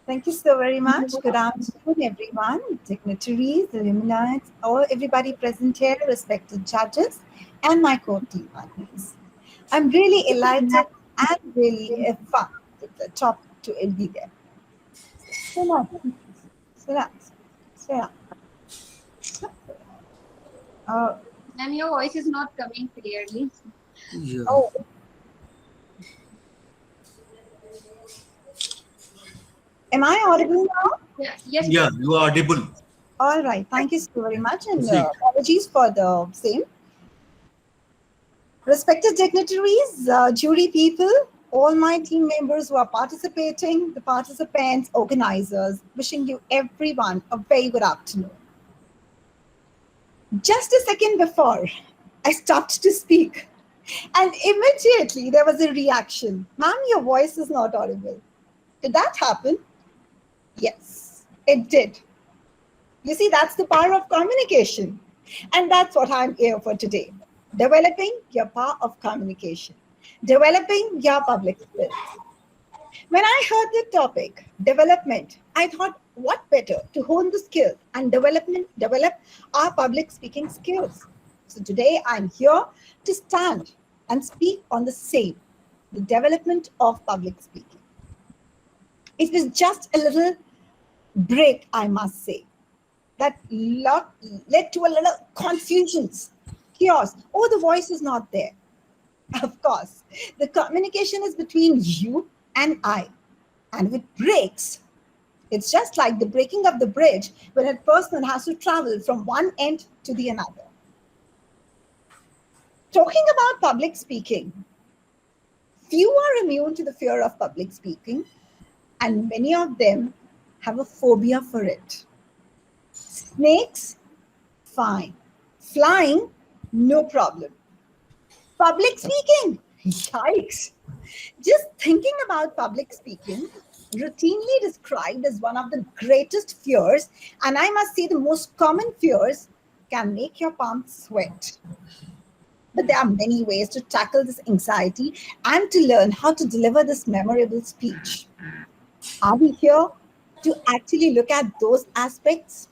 Thank you so very much. Good afternoon, everyone, dignitaries, illuminates, all everybody present here, respected judges, and my co-team partners. I'm really elated and really fun with the topic to be there. So now, so now, so now. Ma'am, your voice is not coming clearly. Yeah. Oh, am I audible now? Yeah, yes, Yeah, ma'am. you are audible. All right. Thank you so very much, and Proceed. apologies for the same. Respected dignitaries, jury people, all my team members who are participating, the participants, organizers, wishing you everyone a very good afternoon. Just a second before I stopped to speak, and immediately there was a reaction. Ma'am, your voice is not audible. Did that happen? Yes, it did. You see, that's the power of communication. And that's what I'm here for today. Developing your power of communication, developing your public skills. When I heard the topic, development, I thought, what better to hone the skills and develop our public speaking skills. So today I'm here to stand and speak on the same, the development of public speaking. It was just a little break, I must say, that led to a little confusions, chaos. Oh, the voice is not there. Of course, the communication is between you and I. And if it breaks, it's just like the breaking of the bridge when a person has to travel from one end to the another. Talking about public speaking, few are immune to the fear of public speaking, and many of them have a phobia for it. Snakes, fine. Flying, no problem. Public speaking, yikes. Just thinking about public speaking, routinely described as one of the greatest fears, and I must say the most common fears, can make your palms sweat. But there are many ways to tackle this anxiety and to learn how to deliver this memorable speech. Are we here to actually look at those aspects?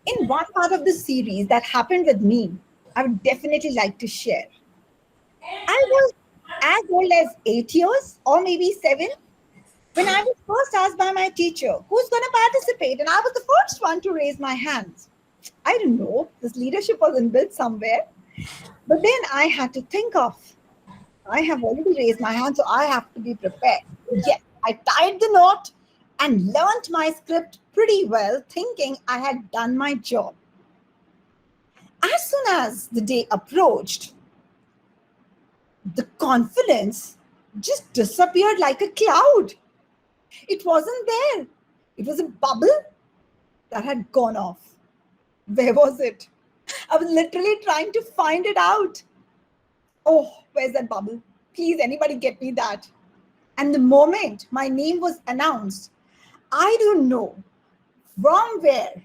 In one part of the series that happened with me, I would definitely like to share. I was as old as 8 years or maybe 7 when I was first asked by my teacher who's going to participate, and I was the first one to raise my hands. I don't know, this leadership was inbuilt somewhere, but then I had to think of, I have already raised my hand, so I have to be prepared. Yes, I tied the knot and learnt my script pretty well, thinking I had done my job. As soon as the day approached, the confidence just disappeared like a cloud. It wasn't there. It was a bubble that had gone off. Where was it? I was literally trying to find it out. Oh, where's that bubble? Please, anybody get me that. And the moment my name was announced, I don't know from where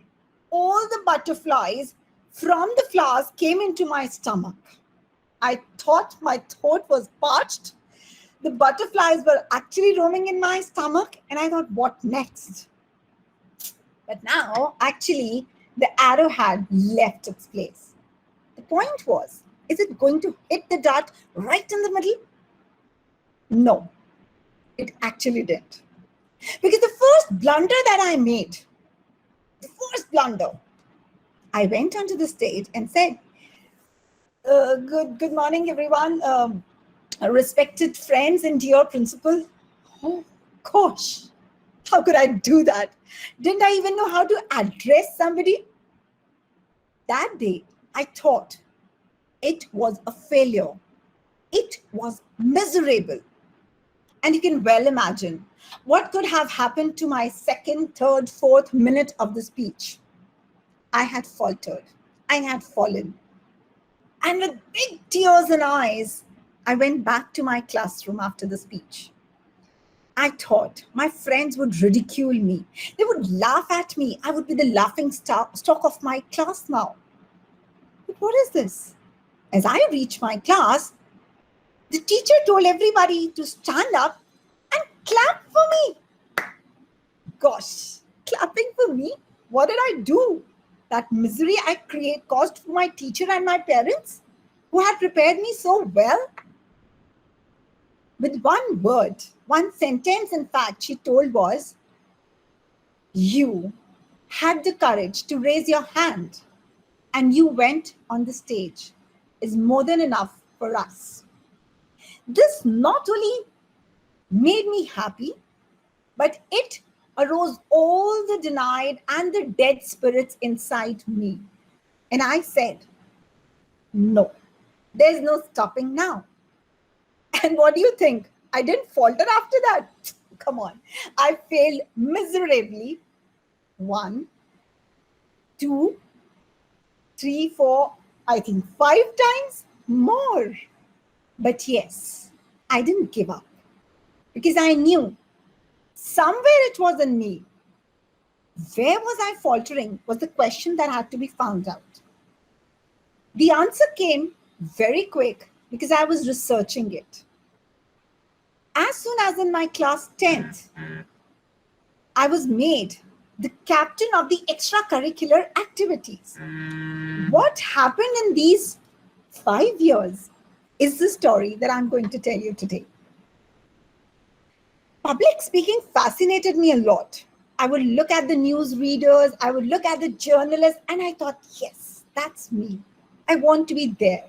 all the butterflies from the flowers came into my stomach. I thought my throat was parched. The butterflies were actually roaming in my stomach, and I thought, what next? But now, actually, the arrow had left its place. The point was, is it going to hit the dart right in the middle? No, it actually didn't. Because the first blunder that I made, I went onto the stage and said, good morning, everyone. Respected friends and dear principal. Oh, gosh, how could I do that? Didn't I even know how to address somebody? That day, I thought it was a failure. It was miserable. And you can well imagine what could have happened to my second, third, fourth minute of the speech. I had faltered. I had fallen. And with big tears in eyes, I went back to my classroom after the speech. I thought my friends would ridicule me. They would laugh at me. I would be the laughing stock of my class now. But what is this? As I reached my class, the teacher told everybody to stand up and clap for me. gosh, clapping for me? What did I do? That misery I caused for my teacher and my parents, who had prepared me so well? With one word, one sentence, in fact, she told was, you had the courage to raise your hand and you went on the stage is more than enough for us. This not only made me happy, but it arose all the denied and the dead spirits inside me. And I said, no, there's no stopping now. And what do you think? I didn't falter after that. Come on. I failed miserably. 1, 2, 3, 4, I think 5 times more. But yes, I didn't give up because I knew somewhere it was in me. Where was I faltering was the question that had to be found out. The answer came very quick because I was researching it. As soon as in my class 10th, I was made the captain of the extracurricular activities. What happened in these 5 years is the story that I'm going to tell you today. Public speaking fascinated me a lot. I would look at the news readers, I would look at the journalists, and I thought, yes, that's me. I want to be there.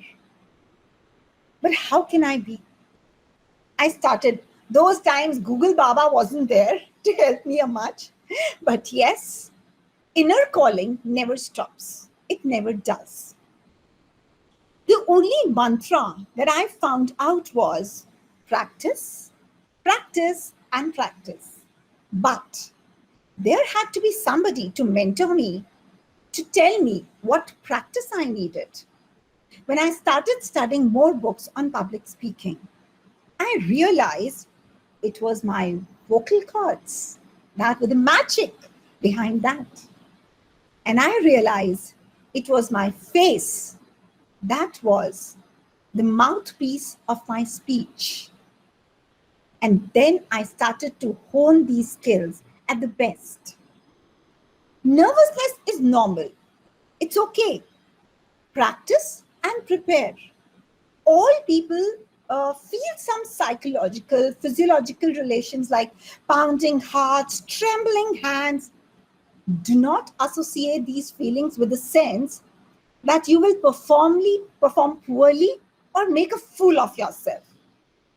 But how can I be? I started, those times Google Baba wasn't there to help me much. But yes, inner calling never stops. It never does. The only mantra that I found out was practice, practice, and practice. But there had to be somebody to mentor me, to tell me what practice I needed. When I started studying more books on public speaking, I realized it was my vocal cords that were the magic behind that. And I realized it was my face that was the mouthpiece of my speech. And then I started to hone these skills at the best. Nervousness is normal. It's okay. Practice and prepare. All people feel some psychological, physiological relations like pounding hearts, trembling hands. Do not associate these feelings with the sense that you will perform poorly or make a fool of yourself.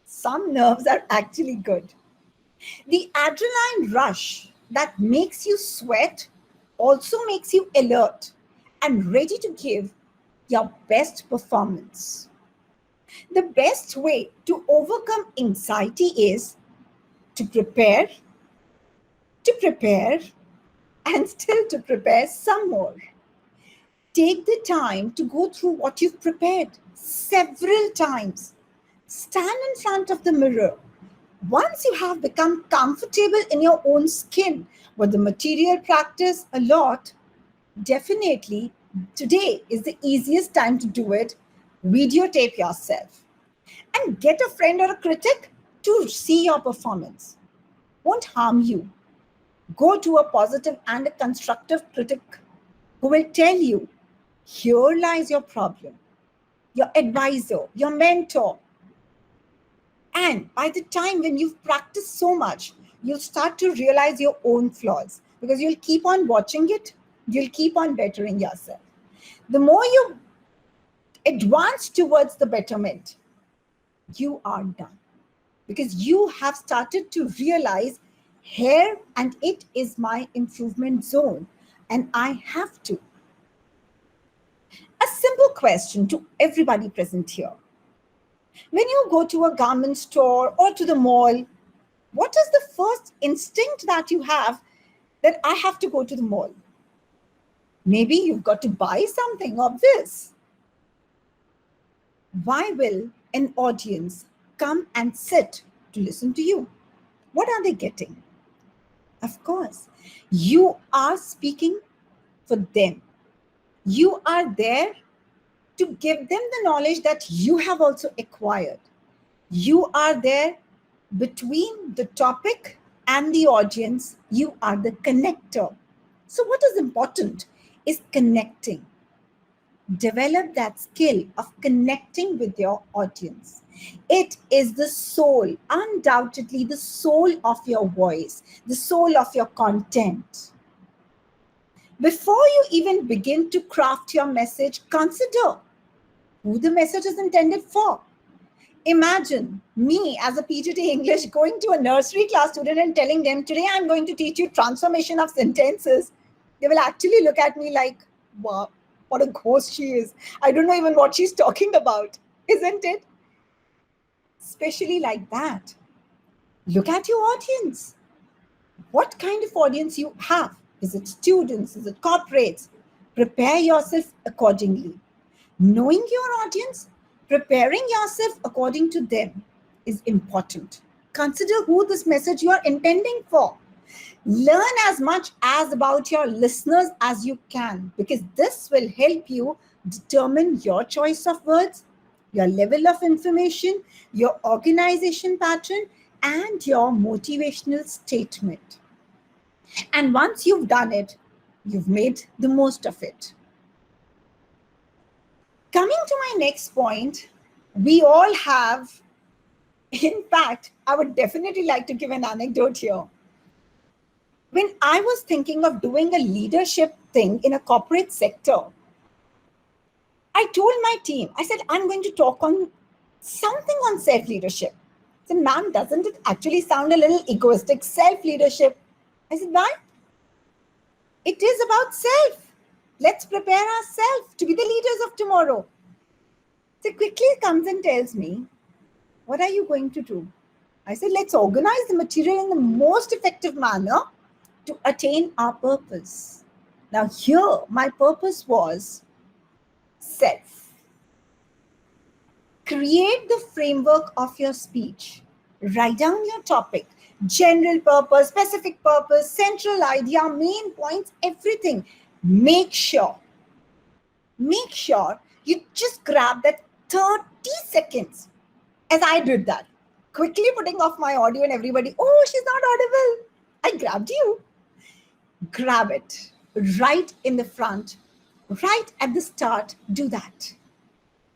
Some nerves are actually good. The adrenaline rush that makes you sweat also makes you alert and ready to give your best performance. The best way to overcome anxiety is to prepare, and still to prepare some more. Take the time to go through what you've prepared several times. Stand in front of the mirror. Once you have become comfortable in your own skin with the material practice a lot, definitely today is the easiest time to do it. Videotape yourself and get a friend or a critic to see your performance. Won't harm you. Go to a positive and a constructive critic who will tell you, here lies your problem, your advisor, your mentor. And by the time when you've practiced so much, you'll start to realize your own flaws because you'll keep on watching it, you'll keep on bettering yourself. The more you advance towards the betterment, you are done because you have started to realize here and it is my improvement zone and I have to. A simple question to everybody present here. When you go to a garment store or to the mall, what is the first instinct that you have that I have to go to the mall? Maybe you've got to buy something obvious. Why will an audience come and sit to listen to you? What are they getting? Of course, you are speaking for them. You are there to give them the knowledge that you have also acquired. You are there between the topic and the audience, you are the connector. So what is important is connecting. Develop that skill of connecting with your audience. It is the soul, undoubtedly the soul of your voice, the soul of your content. Before you even begin to craft your message, consider who the message is intended for. Imagine me as a PGT English going to a nursery class student and telling them, today I'm going to teach you transformation of sentences. They will actually look at me like, wow, what a ghost she is. I don't know even what she's talking about, isn't it? Especially like that. Look at your audience. What kind of audience you have? Is it students? Is it corporates? Prepare yourself accordingly. Knowing your audience, preparing yourself according to them is important. Consider who this message you are intending for. Learn as much as about your listeners as you can, because this will help you determine your choice of words, your level of information, your organization pattern, and your motivational statement. And once you've done it, you've made the most of it. Coming to my next point, we all have, in fact, I would definitely like to give an anecdote here. When I was thinking of doing a leadership thing in a corporate sector, I told my team, I said, I'm going to talk on something on self-leadership. I said, ma'am, doesn't it actually sound a little egoistic, self-leadership? I said, why? It is about self. Let's prepare ourselves to be the leaders of tomorrow. So quickly comes and tells me, what are you going to do? I said, let's organize the material in the most effective manner to attain our purpose. Now here, my purpose was self. Create the framework of your speech. Write down your topic, general purpose, specific purpose, central idea, main points, everything. Make sure you just grab that 30 seconds as I did that. Quickly putting off my audio and everybody, oh, she's not audible. I grabbed you. Grab it right in the front, right at the start. Do that.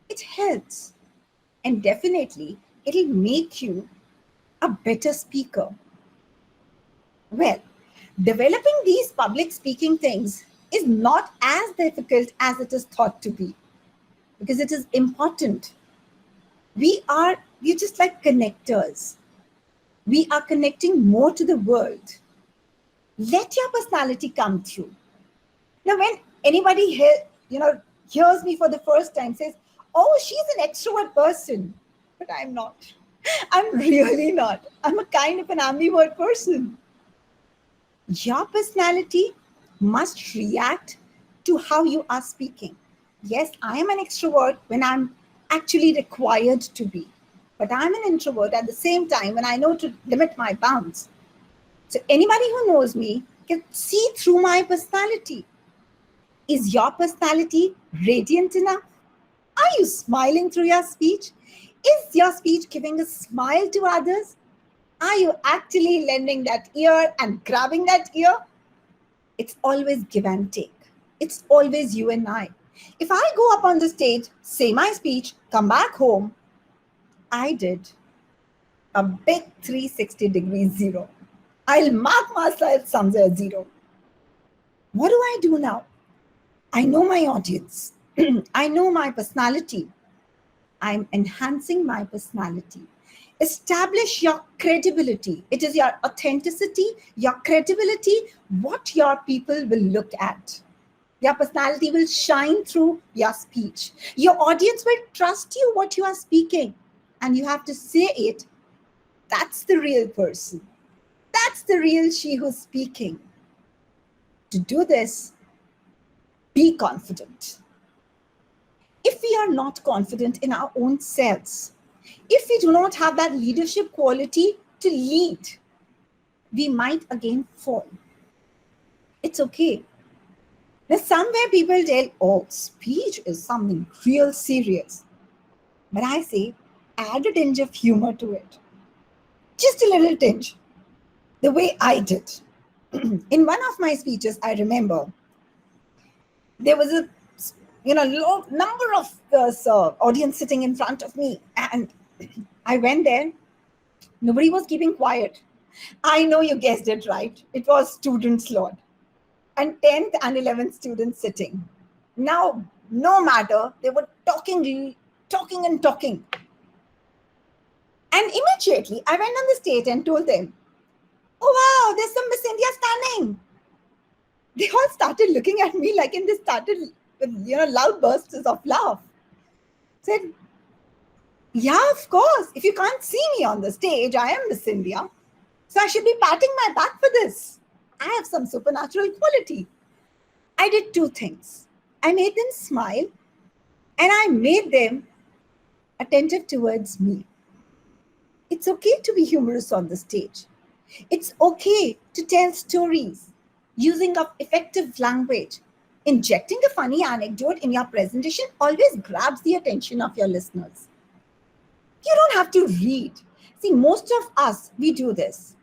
It helps. And definitely, it'll make you a better speaker. Well, developing these public speaking things is not as difficult as it is thought to be, because it is important. We're just like connectors. We are connecting more to the world. Let your personality come through. Now, when anybody hears me for the first time, says, oh, she's an extrovert person, but I'm not. I'm really not. I'm a kind of an ambivert person. Your personality must react to how you are speaking. Yes, I am an extrovert when I'm actually required to be, but I'm an introvert at the same time when I know to limit my bounds. So anybody who knows me can see through my personality. Is your personality radiant enough? Are you smiling through your speech? Is your speech giving a smile to others? Are you actually lending that ear and grabbing that ear? It's always give and take. It's always you and I. If I go up on the stage, say my speech, come back home, I did a big 360-degree zero. I'll mark myself somewhere zero. What do I do now? I know my audience. I know my personality. I'm enhancing my personality. Establish your credibility. It is your authenticity, your credibility, what your people will look at. Your personality will shine through your speech. Your audience will trust you what you are speaking. And you have to say it. That's the real person. That's the real she who's speaking. To do this, be confident. If we are not confident in our own selves, if we do not have that leadership quality to lead, we might again fall. It's okay. Now, somewhere people tell, oh, speech is something real serious. But I say, add a tinge of humor to it. Just a little tinge. the way I did. In one of my speeches, I remember there was a number of audience sitting in front of me, and I went there. Nobody was keeping quiet. I know you guessed it right. It was students, Lord, and 10th and 11th students sitting. Now, no matter, they were talking, talking and talking. And immediately, I went on the stage and told them, "Oh wow, there's some Miss India standing." They all started looking at me like, and they started with loud bursts of laugh. Said, "Yeah, of course. If you can't see me on the stage, I am Miss India. So I should be patting my back for this. I have some supernatural quality." I did two things. I made them smile and I made them attentive towards me. It's okay to be humorous on the stage. It's okay to tell stories using of effective language. Injecting a funny anecdote in your presentation always grabs the attention of your listeners. You don't have to read. See, most of us, we do this.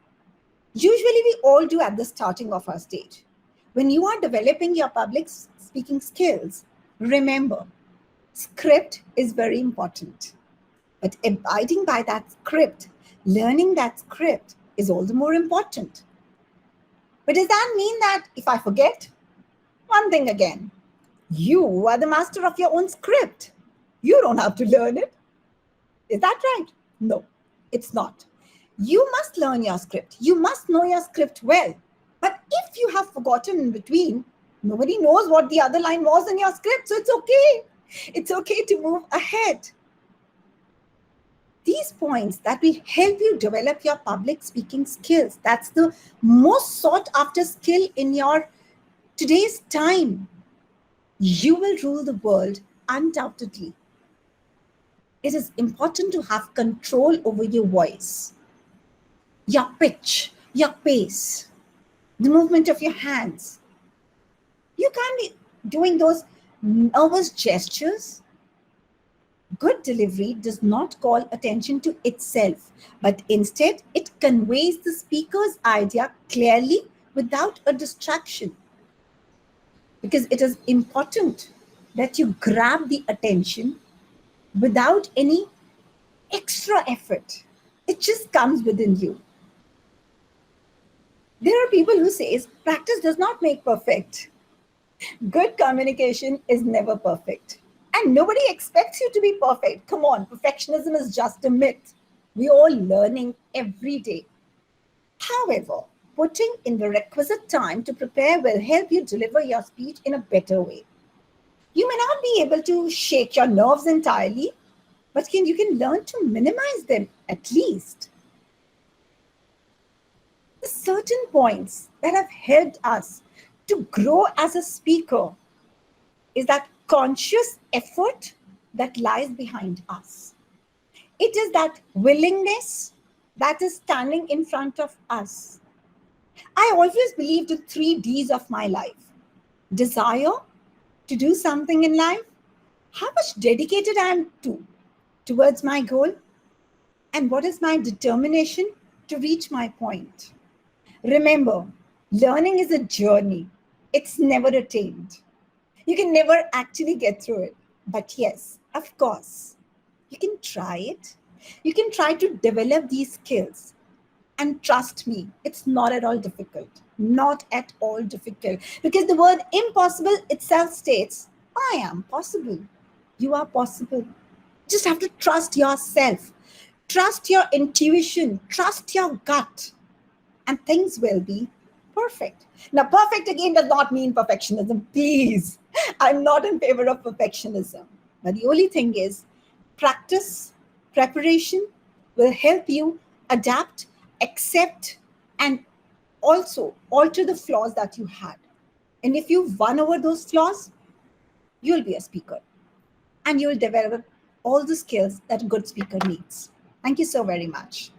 Usually, we all do at the starting of our stage. When you are developing your public speaking skills, remember, script is very important. But abiding by that script, learning that script is all the more important. But does that mean that if I forget? One thing again, you are the master of your own script. You don't have to learn it. Is that right? No, it's not. You must learn your script. You must know your script well. But if you have forgotten in between, nobody knows what the other line was in your script, so it's okay. It's okay to move ahead. These points that will help you develop your public speaking skills. That's the most sought after skill in your today's time. You will rule the world undoubtedly. It is important to have control over your voice, your pitch, your pace, the movement of your hands. You can't be doing those nervous gestures. Good delivery does not call attention to itself, but instead it conveys the speaker's idea clearly without a distraction. Because it is important that you grab the attention without any extra effort. It just comes within you. There are people who say practice does not make perfect. Good communication is never perfect. And nobody expects you to be perfect. Come on, perfectionism is just a myth. We're all learning every day. However, putting in the requisite time to prepare will help you deliver your speech in a better way. You may not be able to shake your nerves entirely, but you can learn to minimize them at least. The certain points that have helped us to grow as a speaker is that conscious effort that lies behind us. It is that willingness that is standing in front of us. I always believed in 3 Ds of my life: desire to do something in life, how much dedicated I am towards my goal, and what is my determination to reach my point. Remember, learning is a journey. It's never attained. You can never actually get through it. But yes, of course, you can try it. You can try to develop these skills. And trust me, it's not at all difficult. Not at all difficult. Because the word impossible itself states, I am possible. You are possible. Just have to trust yourself. Trust your intuition. Trust your gut. And things will be perfect. Now, perfect again does not mean perfectionism. Please, I'm not in favor of perfectionism. But the only thing is, practice, preparation will help you adapt, accept, and also alter the flaws that you had. And if you've won over those flaws, you'll be a speaker and you'll develop all the skills that a good speaker needs. Thank you so very much.